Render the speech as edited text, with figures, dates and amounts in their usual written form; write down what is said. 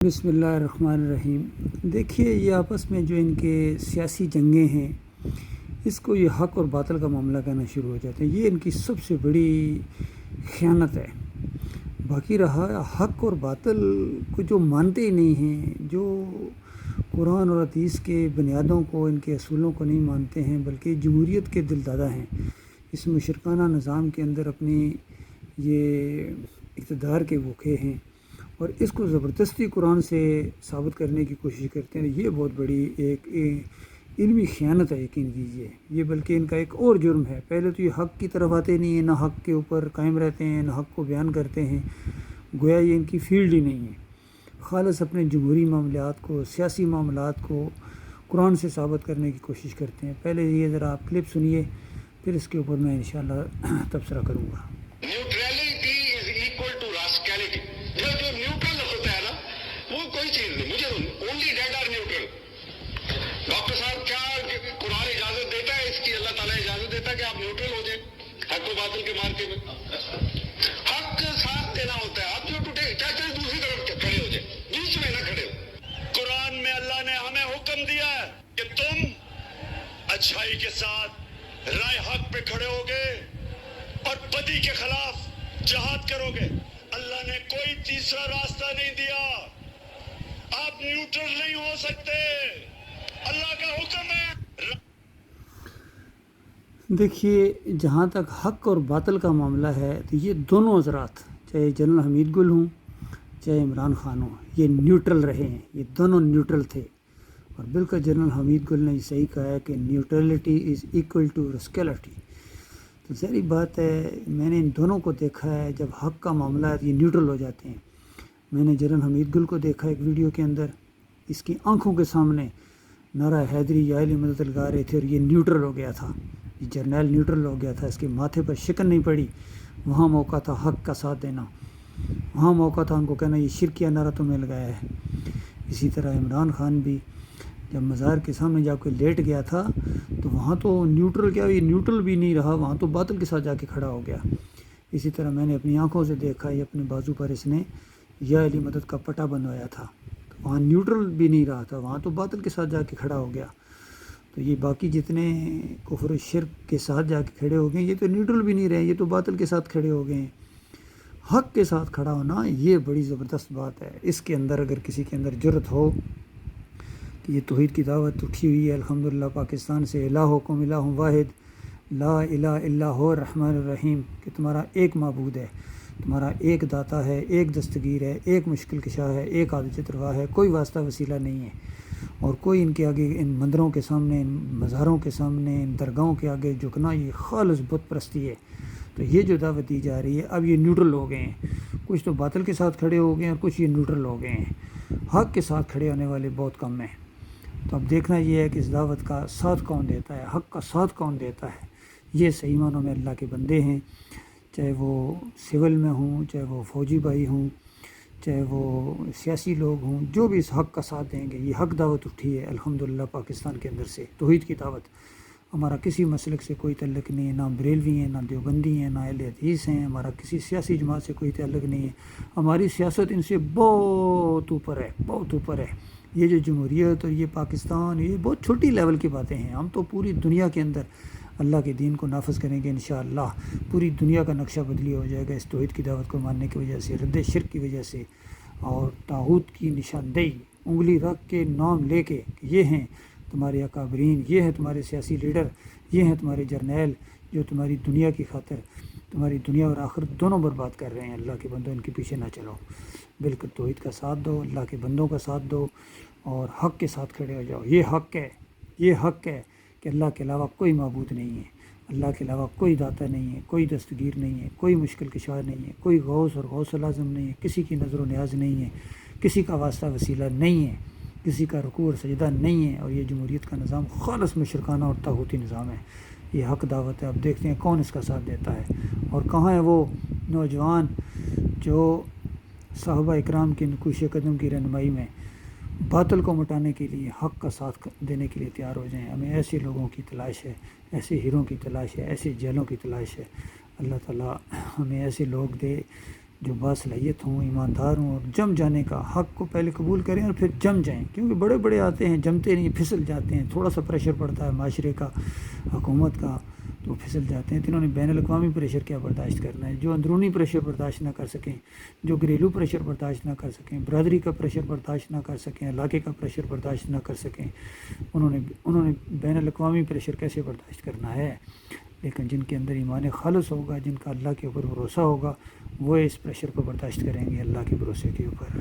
بسم اللہ الرحمن الرحیم۔ دیکھیے یہ آپس میں جو ان کے سیاسی جنگیں ہیں، اس کو یہ حق اور باطل کا معاملہ کہنا شروع ہو جاتے ہیں۔ یہ ان کی سب سے بڑی خیانت ہے۔ باقی رہا حق اور باطل کو جو مانتے ہی نہیں ہیں، جو قرآن اور حدیث کے بنیادوں کو، ان کے اصولوں کو نہیں مانتے ہیں، بلکہ جمہوریت کے دلدادہ ہیں، اس مشرکانہ نظام کے اندر اپنی یہ اقتدار کے بھوکے ہیں اور اس کو زبردستی قرآن سے ثابت کرنے کی کوشش کرتے ہیں۔ یہ بہت بڑی ایک علمی خیانت ہے، یقین کیجیے۔ یہ بلکہ ان کا ایک اور جرم ہے۔ پہلے تو یہ حق کی طرف آتے نہیں ہیں، نہ حق کے اوپر قائم رہتے ہیں، نہ حق کو بیان کرتے ہیں، گویا یہ ان کی فیلڈ ہی نہیں ہے۔ خالص اپنے جمہوری معاملات کو، سیاسی معاملات کو قرآن سے ثابت کرنے کی کوشش کرتے ہیں۔ پہلے یہ ذرا آپ کلپ سنیے، پھر اس کے اوپر میں انشاءاللہ تبصرہ کروں گا۔ Neutrality is equal to rascality. جو نیوٹرل ہوتا ہے نا، وہ کوئی چیز نہیں، مجھے only dead or neutral. Doctor صاحب کیا قرآن اجازت دیتا ہے، اس کی اللہ تعالیٰ اجازت دیتا ہے کہ آپ نیوٹرل ہو جائیں حق و باطل کے مارکے میں؟ حق کا ساتھ دینا ہوتا ہے۔ آپ جو ٹوٹے چاہے دوسری طرف کھڑے ہو جائیں، بیچ میں نہ کھڑے ہو۔ قرآن میں اللہ نے ہمیں حکم دیا ہے کہ تم اچھائی کے ساتھ رائے حق پہ کھڑے ہوگے اور بدی کے خلاف جہاد کرو گے۔ اللہ نے کوئی تیسرا راستہ نہیں دیا۔ آپ نیوٹرل نہیں ہو سکتے، اللہ کا حکم ہے۔ دیکھیے جہاں تک حق اور باطل کا معاملہ ہے تو یہ دونوں حضرات، چاہے جنرل حمید گل ہوں چاہے عمران خان ہوں، یہ نیوٹرل رہے ہیں۔ یہ دونوں نیوٹرل تھے اور بالکل جنرل حمید گل نے صحیح کہا ہے کہ نیوٹرلٹی از ایکول ٹو راسکیلٹی۔ تو ظاہری بات ہے، میں نے ان دونوں کو دیکھا ہے، جب حق کا معاملہ ہے یہ نیوٹرل ہو جاتے ہیں۔ میں نے جنرل حمید گل کو دیکھا ایک ویڈیو کے اندر، اس کی آنکھوں کے سامنے نعرہ حیدری یا علی مدد لگا رہے تھے اور یہ نیوٹرل ہو گیا تھا، یہ جرنیل نیوٹرل ہو گیا تھا، اس کے ماتھے پر شکن نہیں پڑی۔ وہاں موقع تھا حق کا ساتھ دینا، وہاں موقع تھا ان کو کہنا یہ شرکیہ نعرہ تم نے لگایا ہے۔ اسی طرح عمران خان بھی جب مزار کے سامنے جا کے لیٹ گیا تھا تو وہاں تو نیوٹرل کیا، یہ نیوٹرل بھی نہیں رہا، وہاں تو باطل کے ساتھ جا کے کھڑا ہو گیا۔ اسی طرح میں نے اپنی آنکھوں سے دیکھا، یہ اپنے بازو پر اس نے یا علی مدد کا پٹا بنوایا تھا، تو وہاں نیوٹرل بھی نہیں رہا تھا، وہاں تو باطل کے ساتھ جا کے کھڑا ہو گیا۔ تو یہ باقی جتنے کفر و شرک کے ساتھ جا کے کھڑے ہو گئے، یہ تو نیوٹرل بھی نہیں رہے، یہ تو باطل کے ساتھ کھڑے ہو گئے ہیں۔ حق کے ساتھ کھڑا ہونا یہ بڑی زبردست بات ہے۔ اس کے اندر اگر کسی کے اندر جرت ہو کہ یہ توحید کی دعوت اٹھی ہوئی ہے الحمدللہ پاکستان سے، الہکم الہ واحد لا الہ الا هو الرحمن الرحیم، کہ تمہارا ایک معبود ہے، تمہارا ایک داتا ہے، ایک دستگیر ہے، ایک مشکل کشا ہے، ایک حاجت روا ہے، کوئی واسطہ وسیلہ نہیں ہے، اور کوئی ان کے آگے، ان مندروں کے سامنے، ان مزاروں کے سامنے، ان درگاہوں کے آگے جھکنا یہ خالص بت پرستی ہے۔ تو یہ جو دعوت دی جا رہی ہے، اب یہ نیوٹرل ہو گئے ہیں، کچھ تو باطل کے ساتھ کھڑے ہو گئے ہیں اور کچھ یہ نیوٹرل ہو گئے ہیں، حق کے ساتھ کھڑے ہونے والے بہت کم ہیں۔ تو اب دیکھنا یہ ہے کہ اس دعوت کا ساتھ کون دیتا ہے، حق کا ساتھ کون دیتا ہے۔ یہ صحیح معنوں میں اللہ کے بندے ہیں، چاہے وہ سول میں ہوں، چاہے وہ فوجی بھائی ہوں، چاہے وہ سیاسی لوگ ہوں، جو بھی اس حق کا ساتھ دیں گے۔ یہ حق دعوت اٹھی ہے الحمدللہ پاکستان کے اندر سے، توحید کی دعوت۔ ہمارا کسی مسلک سے کوئی تعلق نہیں ہے، نہ بریلوی ہیں، نہ دیوبندی ہیں، نہ اہل حدیث ہیں، ہمارا کسی سیاسی جماعت سے کوئی تعلق نہیں ہے۔ ہماری سیاست ان سے بہت اوپر ہے، بہت اوپر ہے۔ یہ جو جمہوریت اور یہ پاکستان، یہ بہت چھوٹی لیول کی باتیں ہیں۔ ہم تو پوری دنیا کے اندر اللہ کے دین کو نافذ کریں گے انشاءاللہ۔ پوری دنیا کا نقشہ بدلی ہو جائے گا اس توحید کی دعوت کو ماننے کی وجہ سے، رد شرک کی وجہ سے، اور طاغوت کی نشاندہی انگلی رکھ کے نام لے کے کہ یہ ہیں تمہارے اکابرین، یہ ہیں تمہارے سیاسی لیڈر، یہ ہیں تمہارے جرنیل جو تمہاری دنیا کی خاطر تمہاری دنیا اور آخرت دونوں برباد کر رہے ہیں۔ اللہ کے بندوں ان کے پیچھے نہ چلو، بالکل توحید کا ساتھ دو، اللہ کے بندوں کا ساتھ دو اور حق کے ساتھ کھڑے ہو جاؤ۔ یہ حق ہے، یہ حق ہے کہ اللہ کے علاوہ کوئی معبود نہیں ہے، اللہ کے علاوہ کوئی داتا نہیں ہے، کوئی دستگیر نہیں ہے، کوئی مشکل کشا نہیں ہے، کوئی غوث اور غوث العظم نہیں ہے، کسی کی نظر و نیاز نہیں ہے، کسی کا واسطہ وسیلہ نہیں ہے، کسی کا رکوع اور سجدہ نہیں ہے۔ اور یہ جمہوریت کا نظام خالص مشرکانہ اور طاغوتی نظام ہے۔ یہ حق دعوت ہے۔ اب دیکھتے ہیں کون اس کا ساتھ دیتا ہے، اور کہاں ہے وہ نوجوان جو صحابہ اکرام کی نقوش قدم کی رہنمائی میں باطل کو مٹانے کے لیے حق کا ساتھ دینے کے لیے تیار ہو جائیں۔ ہمیں ایسے لوگوں کی تلاش ہے، ایسے ہیروں کی تلاش ہے، ایسے جیلوں کی تلاش ہے۔ اللہ تعالیٰ ہمیں ایسے لوگ دے جو باصلاحیت ہوں، ایماندار ہوں اور جم جانے کا، حق کو پہلے قبول کریں اور پھر جم جائیں، کیونکہ بڑے بڑے آتے ہیں جمتے نہیں، پھسل جاتے ہیں، تھوڑا سا پریشر پڑتا ہے معاشرے کا، حکومت کا، تو پھسل جاتے ہیں۔ تو انہوں نے بین الاقوامی پریشر کیا برداشت کرنا ہے؟ جو اندرونی پریشر برداشت نہ کر سکیں، جو گھریلو پریشر برداشت نہ کر سکیں، برادری کا پریشر برداشت نہ کر سکیں، علاقے کا پریشر برداشت نہ کر سکیں، انہوں نے بین الاقوامی پریشر کیسے برداشت کرنا ہے؟ لیکن جن کے اندر ایمان خالص ہوگا، جن کا اللہ کے اوپر بھروسہ ہوگا، وہ اس پریشر کو برداشت کریں گے اللہ کے بھروسے کے اوپر۔